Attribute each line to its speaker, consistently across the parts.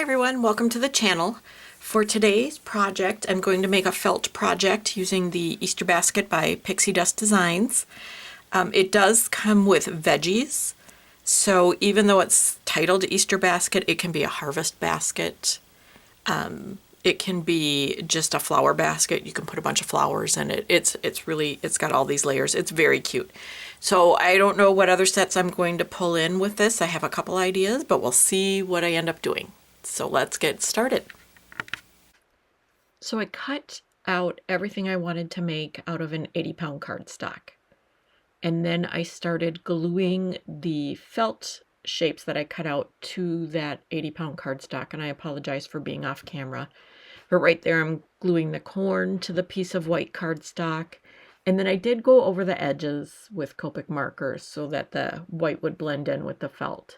Speaker 1: everyone, welcome to the channel. For today's project, I'm going to make a felt project using the Easter basket by Pixi Dust Designs. It does come with veggies, so even though it's titled Easter basket, it can be a harvest basket. It can be just a flower basket. You can put a bunch of flowers in it. It's got all these layers. It's very cute. So I don't know what other sets I'm going to pull in with this. I have a couple ideas, but we'll see what I end up doing. So let's get started. So I cut out everything I wanted to make out of an 80-pound cardstock. And then I started gluing the felt shapes that I cut out to that 80-pound cardstock. And I apologize for being off camera. But right there, I'm gluing the corn to the piece of white cardstock. And then I did go over the edges with Copic markers so that the white would blend in with the felt.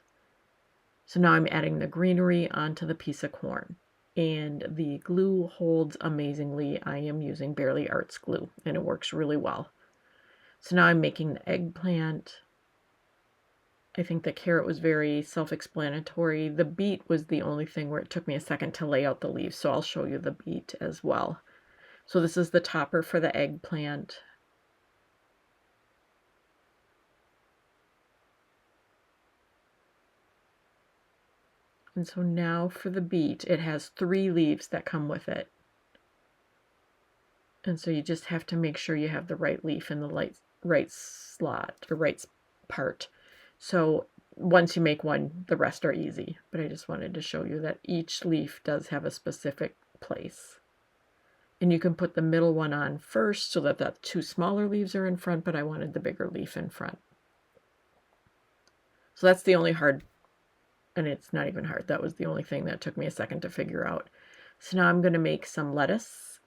Speaker 1: So now I'm adding the greenery onto the piece of corn. And the glue holds amazingly. I am using Barely Arts glue, and it works really well. So now I'm making the eggplant. I think the carrot was very self-explanatory. The beet was the only thing where it took me a second to lay out the leaves, so I'll show you the beet as well. So this is the topper for the eggplant. And so now for the beet, it has 3 leaves that come with it. And so you just have to make sure you have the right leaf in the right slot, or right part. So once you make one, the rest are easy. But I just wanted to show you that each leaf does have a specific place. And you can put the middle one on first so that the 2 smaller leaves are in front, but I wanted the bigger leaf in front. So that's the only hard, and it's not even hard. That was the only thing that took me a second to figure out. So now I'm going to make some lettuce.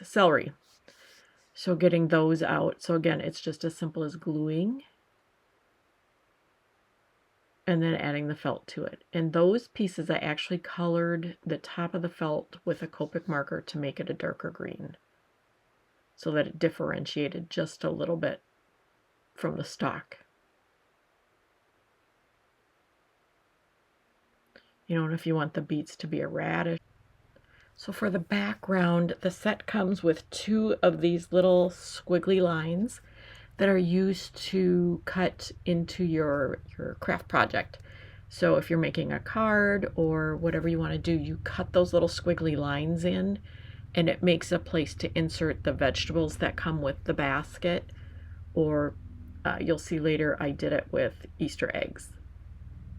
Speaker 1: Celery. So getting those out. So again, it's just as simple as gluing and then adding the felt to it. And those pieces, I actually colored the top of the felt with a Copic marker to make it a darker green so that it differentiated just a little bit from the stalk. You know, and if you want the beets to be a radish. So for the background, the set comes with 2 of these little squiggly lines that are used to cut into your craft project. So if you're making a card or whatever you want to do, you cut those little squiggly lines in, and it makes a place to insert the vegetables that come with the basket. Or you'll see later I did it with Easter eggs.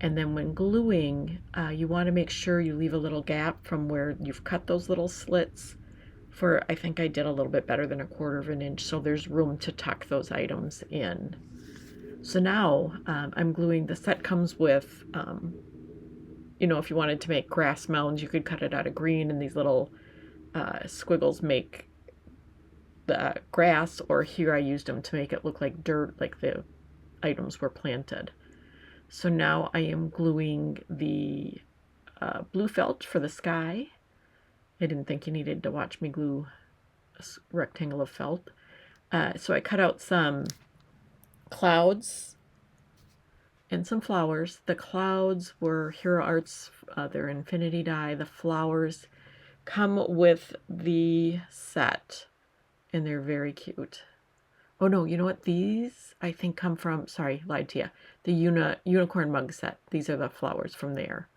Speaker 1: And then when gluing, you want to make sure you leave a little gap from where you've cut those little slits for, I think I did a little bit better than 1/4 of an inch, so there's room to tuck those items in. So now I'm gluing. The set comes with, you know, if you wanted to make grass mounds, you could cut it out of green, and these little squiggles make the grass, or here I used them to make it look like dirt, like the items were planted. So now I am gluing the blue felt for the sky. I didn't think you needed to watch me glue a rectangle of felt. So I cut out some clouds and some flowers. The clouds were Hero Arts, their infinity die. The flowers come with the set, and they're very cute. Oh no, you know what? These I think come from, sorry, lied to you, the unicorn mug set. These are the flowers from there.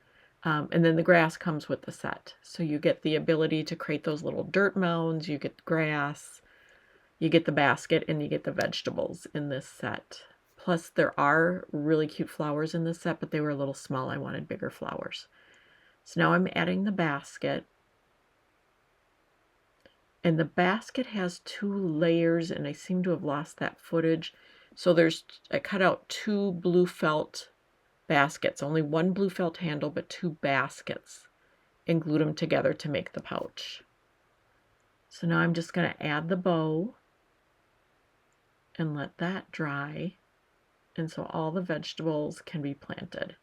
Speaker 1: And then the grass comes with the set. So you get the ability to create those little dirt mounds, you get grass, you get the basket, and you get the vegetables in this set. Plus there are really cute flowers in this set, but they were a little small. I wanted bigger flowers. So now I'm adding the basket. And the basket has 2 layers, and I seem to have lost that footage. So I cut out 2 blue felt baskets, only 1 blue felt handle, but 2 baskets, and glued them together to make the pouch. So now I'm just going to add the bow and let that dry. And so all the vegetables can be planted.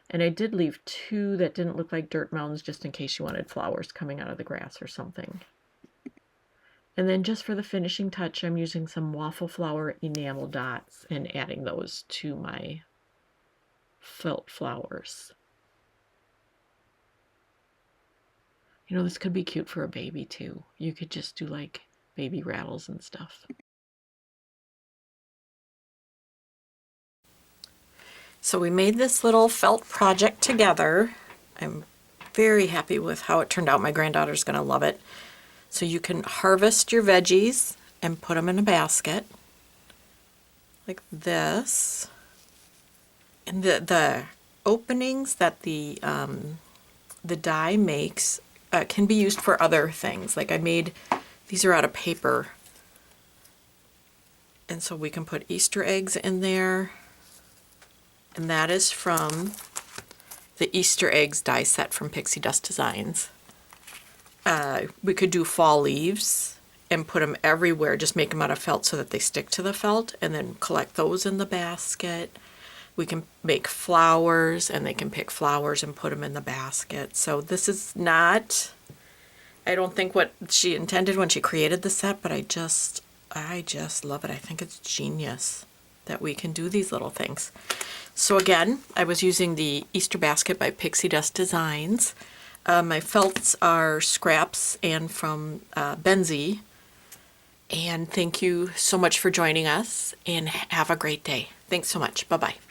Speaker 1: And I did leave 2 that didn't look like dirt mounds just in case you wanted flowers coming out of the grass or something. And then just for the finishing touch, I'm using some waffle flower enamel dots and adding those to my felt flowers. You know, this could be cute for a baby too. You could just do like baby rattles and stuff. So we made this little felt project together. I'm very happy with how it turned out. My granddaughter's going to love it. So you can harvest your veggies and put them in a basket like this. And the openings that the die makes can be used for other things. Like I made, these are out of paper. And so we can put Easter eggs in there. And that is from the Easter eggs die set from Pixie Dust Designs. We could do fall leaves and put them everywhere, just make them out of felt so that they stick to the felt, and then collect those in the basket. We can make flowers, and they can pick flowers and put them in the basket. So this is not, I don't think what she intended when she created the set, but I just love it. I think it's genius that we can do these little things. So again, I was using the Easter basket by Pixie Dust Designs. My felts are scraps and from Benzie. And thank you so much for joining us, and have a great day. Thanks so much. Bye-bye.